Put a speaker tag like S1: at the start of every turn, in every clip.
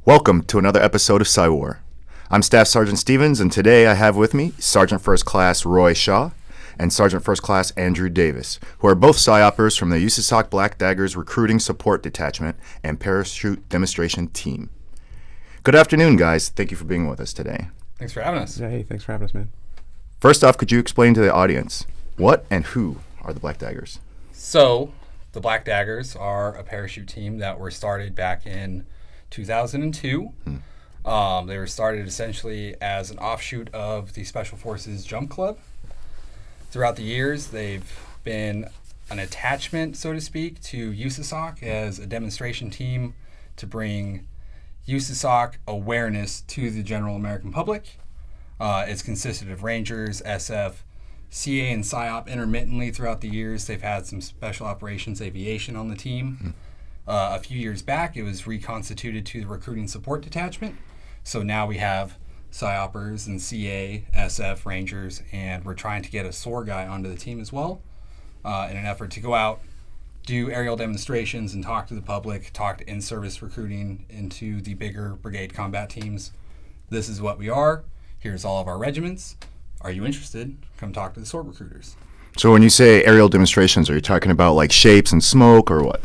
S1: Welcome to another episode of PSYWAR. I'm Staff Sergeant Stevens, and today I have with me Sergeant First Class Roy Shaw and Sergeant First Class Andrew Davis, who are both PSYOPers from the USASOC Black Daggers Recruiting Support Detachment and Parachute Demonstration Team. Good afternoon, guys. Thank you for being with us today.
S2: Thanks for having us.
S3: Yeah, hey, thanks for having us, man.
S1: First off, could you explain to the audience what and who are the Black Daggers?
S2: So, the Black Daggers are a parachute team that were started back in 2002. They were started essentially as an offshoot of the Special Forces Jump Club. Throughout the years, they've been an attachment, so to speak, to USASOC as a demonstration team to bring USASOC awareness to the general American public. It's consisted of Rangers, SF, CA, and PSYOP intermittently throughout the years. They've had some special operations aviation on the team. A few years back, it was reconstituted to the recruiting support detachment. So now we have PSYOPers and CA, SF, Rangers, and we're trying to get a SOAR guy onto the team as well in an effort to go out, do aerial demonstrations, and talk to the public, talk to in-service recruiting into the bigger brigade combat teams. This is what we are. Here's all of our regiments. Are you interested? Come talk to the SOAR recruiters.
S1: So when you say aerial demonstrations, are you talking about like shapes and smoke or what?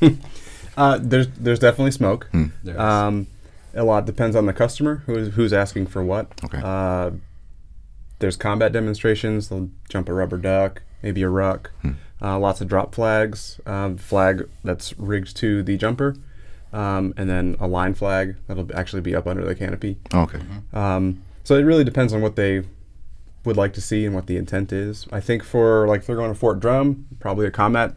S3: There's definitely smoke.
S2: There's
S3: A lot depends on the customer who's asking for what.
S1: Okay.
S3: There's combat demonstrations. They'll jump a rubber duck, maybe a ruck. Lots of drop flags. Flag that's rigged to the jumper, and then a line flag that'll actually be up under the canopy.
S1: Okay.
S3: So it really depends on what they would like to see and what the intent is. I think for like if they're going to Fort Drum, probably a combat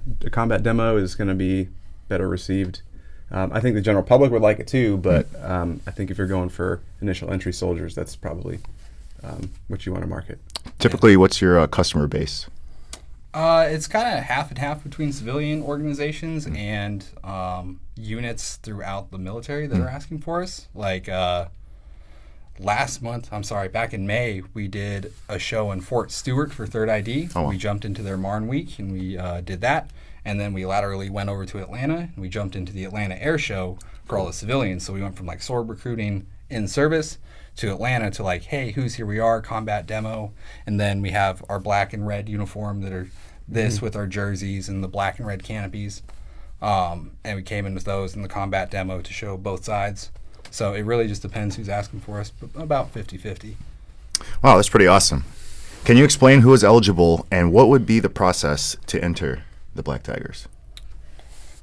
S3: demo is going to be better received. I think the general public would like it too, but I think if you're going for initial entry soldiers, that's probably what you want to market.
S1: Typically, what's your customer base?
S2: It's kind of half and half between civilian organizations and units throughout the military that are asking for us. Like back in May, we did a show in Fort Stewart for 3rd ID.
S1: Oh, wow.
S2: We jumped into their Marne Week and we did that. And then we laterally went over to Atlanta and we jumped into the Atlanta Air Show for all the civilians. So we went from like SOAR recruiting in service to Atlanta to like, hey, who's here we are, combat demo. And then we have our black and red uniform that are this with our jerseys and the black and red canopies. And we came in with those in the combat demo to show both sides. So it really just depends who's asking for us, but about 50-50.
S1: Wow, that's pretty awesome. Can you explain who is eligible and what would be the process to enter the Black Daggers?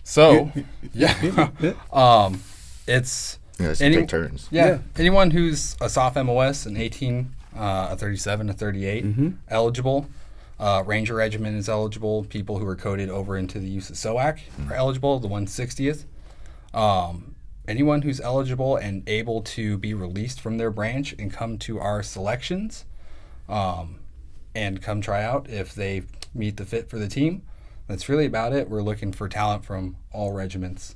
S2: So, it's
S1: take turns.
S2: Anyone who's a SOF MOS, an 18, a 37, a 38, eligible. Ranger Regiment is eligible. People who are coded over into the USASOC are eligible, the 160th. Anyone who's eligible and able to be released from their branch and come to our selections and come try out if they meet the fit for the team. That's really about it. We're looking for talent from all regiments.